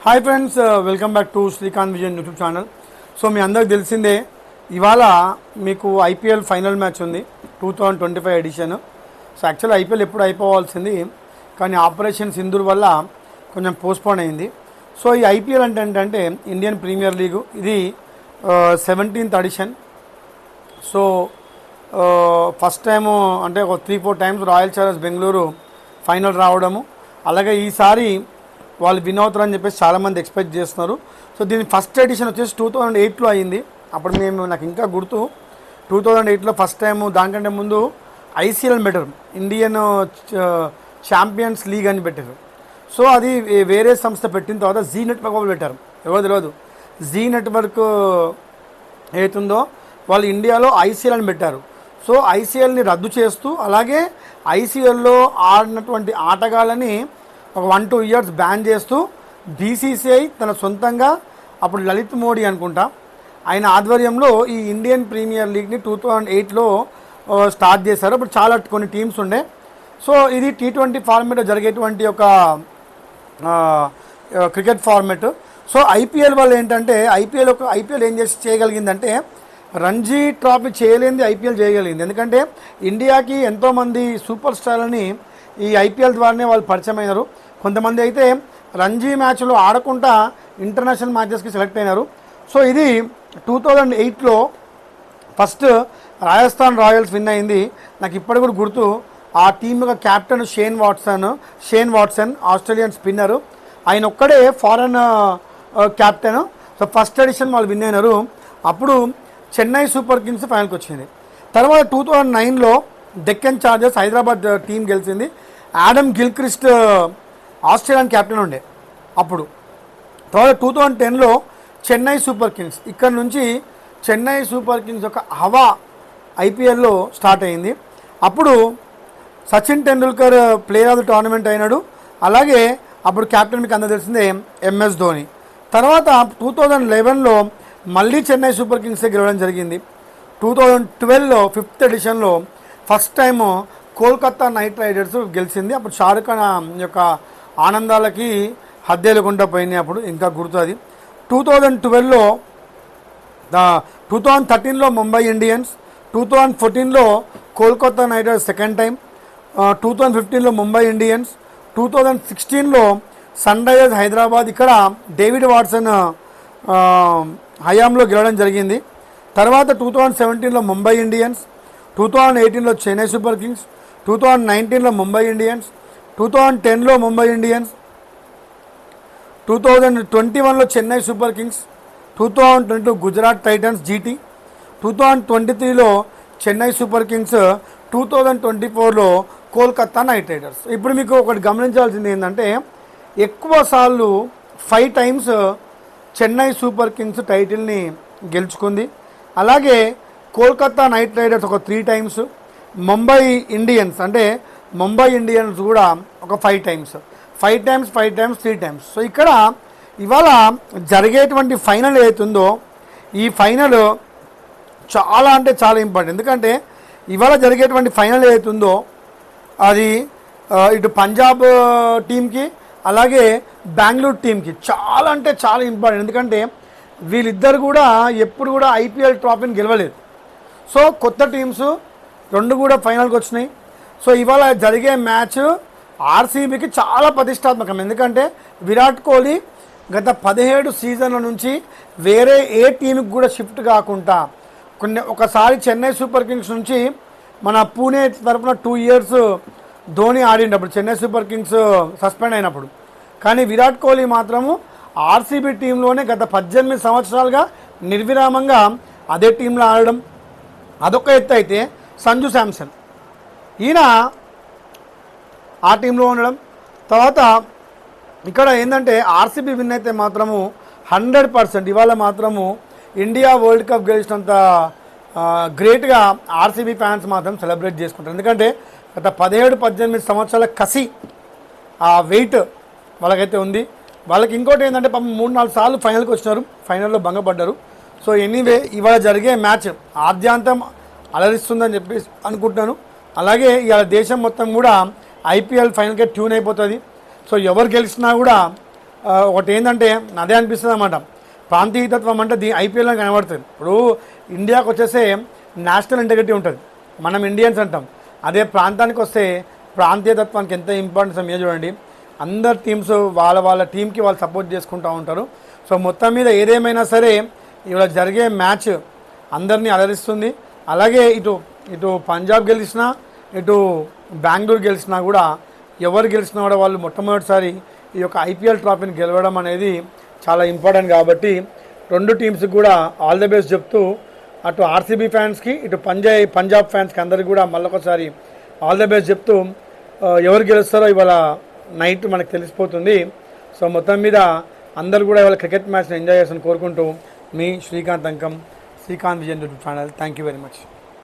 Hi friends, welcome back to Srikanth Vijayan YouTube channel. So మీ అందరికి తెలిసిందే, ఇవాళ మీకు ఐపీఎల్ ఫైనల్ మ్యాచ్ ఉంది 2025 ఎడిషన్. సో యాక్చువల్లీ ఐపీఎల్ ఎప్పుడు అయిపోవాల్సింది, కానీ ఆపరేషన్ సింధూర్ వల్ల కొంచెం పోస్ట్పోన్ అయింది. సో ఈ ఐపీఎల్ అంటే ఏంటంటే ఇండియన్ ప్రీమియర్ లీగు, ఇది 17th edition. So first time అంటే ఒక 3-4 times royal Challengers Bengaluru final రావడము, అలాగే ఈసారి వాళ్ళు విన్ అవుతారని చెప్పేసి చాలామంది ఎక్స్పెక్ట్ చేస్తున్నారు. సో దీని ఫస్ట్ ఎడిషన్ వచ్చేసి 2008లో అయింది. అప్పుడు నాకు ఇంకా గుర్తు, 2008లో ఫస్ట్ టైము. దానికంటే ముందు ఐసీఎల్ పెట్టారు, ఇండియన్ ఛాంపియన్స్ లీగ్ అని పెట్టారు. సో అది వేరే సంస్థ పెట్టిన తర్వాత జీ నెట్వర్క్ వాళ్ళు పెట్టారు. ఎవరు తెలియదు, జీ నెట్వర్క్ ఏతుందో వాళ్ళు ఇండియాలో ఐసీఎల్ అని పెట్టారు. సో ఐసీఎల్ని రద్దు చేస్తూ, అలాగే ఐసీఎల్లో ఆడినటువంటి ఆటగాళ్ళని ఒక 1-2 ఇయర్స్ బ్యాన్ చేస్తూ బీసీసీఐ తన సొంతంగా, అప్పుడు లలిత్ మోడీ అనుకుంటా, ఆయన ఆధ్వర్యంలో ఈ ఇండియన్ ప్రీమియర్ లీగ్ని 2008లో స్టార్ట్ చేశారు. అప్పుడు చాలా కొన్ని టీమ్స్ ఉండే. సో ఇది T20 ఫార్మేట్ జరిగేటువంటి ఒక క్రికెట్ ఫార్మేట్. సో ఐపీఎల్ వల్ల ఏంటంటే ఐపీఎల్ ఏం చేయగలిగిందంటే రంజీ ట్రాఫీ చేయలేనిది ఐపీఎల్ చేయగలిగింది. ఎందుకంటే ఇండియాకి ఎంతోమంది సూపర్ స్టార్లని ఈ ఐపీఎల్ ద్వారానే వాళ్ళు పరిచయం అయినారు. కొంతమంది అయితే రంజీ మ్యాచ్లో ఆడకుండా ఇంటర్నేషనల్ మ్యాచెస్కి సెలెక్ట్ అయినారు. సో ఇది 2008లో ఫస్ట్ రాజస్థాన్ రాయల్స్ విన్ అయింది. నాకు ఇప్పటి కూడా గుర్తు, ఆ టీమ్ యొక్క captain Shane Watson Australian spinner, ఆయన ఒక్కడే foreign captain. So first edition వాళ్ళు విన్ అయినారు. అప్పుడు చెన్నై సూపర్ కింగ్స్ ఫైనల్కి వచ్చింది. తర్వాత 2009లో డెక్కన్ చార్జర్స్ హైదరాబాద్ టీం గెలిచింది. ఆడమ్ గిల్క్రిస్ట్ ఆస్ట్రేలియన్ కెప్టెన్ ఉండే అప్పుడు. తర్వాత 2010లో చెన్నై సూపర్ కింగ్స్, ఇక్కడ నుంచి చెన్నై సూపర్ కింగ్స్ యొక్క హవా ఐపీఎల్లో స్టార్ట్ అయింది. అప్పుడు Sachin Tendulkar player of the tournament అయినాడు. అలాగే అప్పుడు కెప్టెన్ మీకు అందరూ తెలిసిందే ఎంఎస్ ధోని. తర్వాత 2011లో మళ్ళీ చెన్నై సూపర్ కింగ్సే గెలవడం జరిగింది. 2012లో 5th ఎడిషన్లో first time Kolkata knight riders గెలిచింది. అప్పుడు షారుఖ్ ఖాన్ యొక్క ఆనందాలకి హద్దే లేకుండా పోయినాయి. అప్పుడు ఇంకా గుర్తుంది. 2012లో 2013లో ముంబై ఇండియన్స్, 2014లో Kolkata knight riders second time, 2015లో ముంబై ఇండియన్స్, 2016లో సన్ రైజర్స్ హైదరాబాద్, ఇక్కడ డేవిడ్ వాట్సన్ హయాంలో గెలవడం జరిగింది. తర్వాత 2017లో ముంబై ఇండియన్స్, 2018లో చెన్నై సూపర్ కింగ్స్, 2019లో ముంబై ఇండియన్స్, 2010లో ముంబై ఇండియన్స్, 2021లో Chennai super kings, 2022 Gujarat titans GT, 2023లో చెన్నై సూపర్ కింగ్స్, 2024లో కోల్కతా నైట్ రైడర్స్. ఇప్పుడు మీకు ఒకటి గమనించాల్సింది ఏంటంటే, ఎక్కువ సార్లు 5 టైమ్స్ చెన్నై సూపర్ కింగ్స్ టైటిల్ని గెలుచుకుంది. అలాగే కోల్కతా నైట్ రైడర్స్ ఒక 3 టైమ్స్, ముంబై ఇండియన్స్ కూడా ఒక 5 టైమ్స్, 3 టైమ్స్. సో ఇక్కడ ఇవాళ జరిగేటువంటి ఫైనల్ ఏతుందో, ఈ ఫైనల్ చాలా అంటే చాలా ఇంపార్టెంట్. ఎందుకంటే ఇవాళ జరిగేటువంటి ఫైనల్ ఏతుందో అది ఇటు పంజాబ్ టీంకి, అలాగే బెంగళూరు టీంకి చాలా అంటే చాలా ఇంపార్టెంట్. ఎందుకంటే వీళ్ళిద్దరు కూడా ఎప్పుడు కూడా ఐపీఎల్ ట్రాఫీని గెలవలేదు. సో కొత్త టీమ్స్ 2 కూడా ఫైనల్కి వచ్చినాయి. సో ఇవాళ జరిగే మ్యాచ్ ఆర్సీబీకి చాలా ప్రతిష్టాత్మకం. ఎందుకంటే విరాట్ కోహ్లీ గత 17 సీజన్ల నుంచి వేరే ఏ టీంకి కూడా షిఫ్ట్ కాకుండా ఒకసారి చెన్నై సూపర్ కింగ్స్ నుంచి మన పూణే తరఫున 2 ఇయర్స్ ధోని ఆడినప్పుడు చెన్నై సూపర్ కింగ్స్ సస్పెండ్ అయినప్పుడు. కానీ విరాట్ కోహ్లీ మాత్రము ఆర్సీబీ టీంలోనే గత 18 సంవత్సరాలుగా నిర్విరామంగా అదే టీంలో ఆడడం అదొక ఎత్తు అయితే, సంజు శాంసన్ ఈయన ఆ టీంలో ఉండడం. తర్వాత ఇక్కడ ఏంటంటే ఆర్సీబీ విన్ అయితే మాత్రము 100% ఇవాళ మాత్రము ఇండియా వరల్డ్ కప్ గెలిచినంత గ్రేట్గా ఆర్సీబీ ఫ్యాన్స్ మాత్రం సెలబ్రేట్ చేసుకుంటారు. ఎందుకంటే గత 17-18 సంవత్సరాల కసి, ఆ వెయిట్ వాళ్ళకైతే ఉంది. వాళ్ళకి ఇంకోటి ఏంటంటే 3-4 సార్లు ఫైనల్కి వచ్చినారు, ఫైనల్లో భంగపడ్డారు. సో ఎనీవే ఇవాళ జరిగే మ్యాచ్ ఆద్యాంతం అలరిస్తుందని చెప్పి అనుకుంటున్నాను. అలాగే ఇవాళ దేశం మొత్తం కూడా ఐపీఎల్ ఫైనల్గా ట్యూన్ అయిపోతుంది. సో ఎవరు గెలిచినా కూడా ఒకటి ఏంటంటే అదే అనిపిస్తుంది అన్నమాట. ప్రాంతీయతత్వం అంటే ఐపీఎల్లో కనబడుతుంది. ఇప్పుడు ఇండియాకి వచ్చేసే నేషనల్ ఇంటెగ్రిటీ ఉంటుంది, మనం ఇండియన్స్ అంటాం. అదే ప్రాంతానికి వస్తే ప్రాంతీయతత్వానికి ఎంత ఇంపార్టెన్స్ మీద చూడండి. అందరు టీమ్స్ వాళ్ళ టీంకి వాళ్ళు సపోర్ట్ చేసుకుంటూ ఉంటారు. సో మొత్తం మీద ఏదేమైనా సరే ఇవాళ జరిగే మ్యాచ్ అందరినీ అలరిస్తుంది. అలాగే ఇటు పంజాబ్ గెలిచినా ఇటు బెంగళూరు గెలిచినా కూడా ఎవరు గెలిచినా కూడా వాళ్ళు మొట్టమొదటిసారి ఈ యొక్క ఐపీఎల్ ట్రాఫీని గెలవడం అనేది చాలా ఇంపార్టెంట్. కాబట్టి రెండు టీమ్స్కి కూడా ఆల్ ది బెస్ట్ చెప్తూ అటు ఆర్సీబీ ఫ్యాన్స్కి ఇటు పంజాబ్ ఫ్యాన్స్కి అందరికీ కూడా మళ్ళొకసారి ఆల్ ది బెస్ట్ చెప్తూ ఎవరు గెలుస్తారో ఇవాళ నైట్ మనకు తెలిసిపోతుంది. సో మొత్తం మీద అందరూ కూడా ఇవాళ క్రికెట్ మ్యాచ్ని ఎంజాయ్ చేస్తారని కోరుకుంటూ మీ Srikanth Ankam, Srikanth Vijayan YouTube channel. Thank you very much.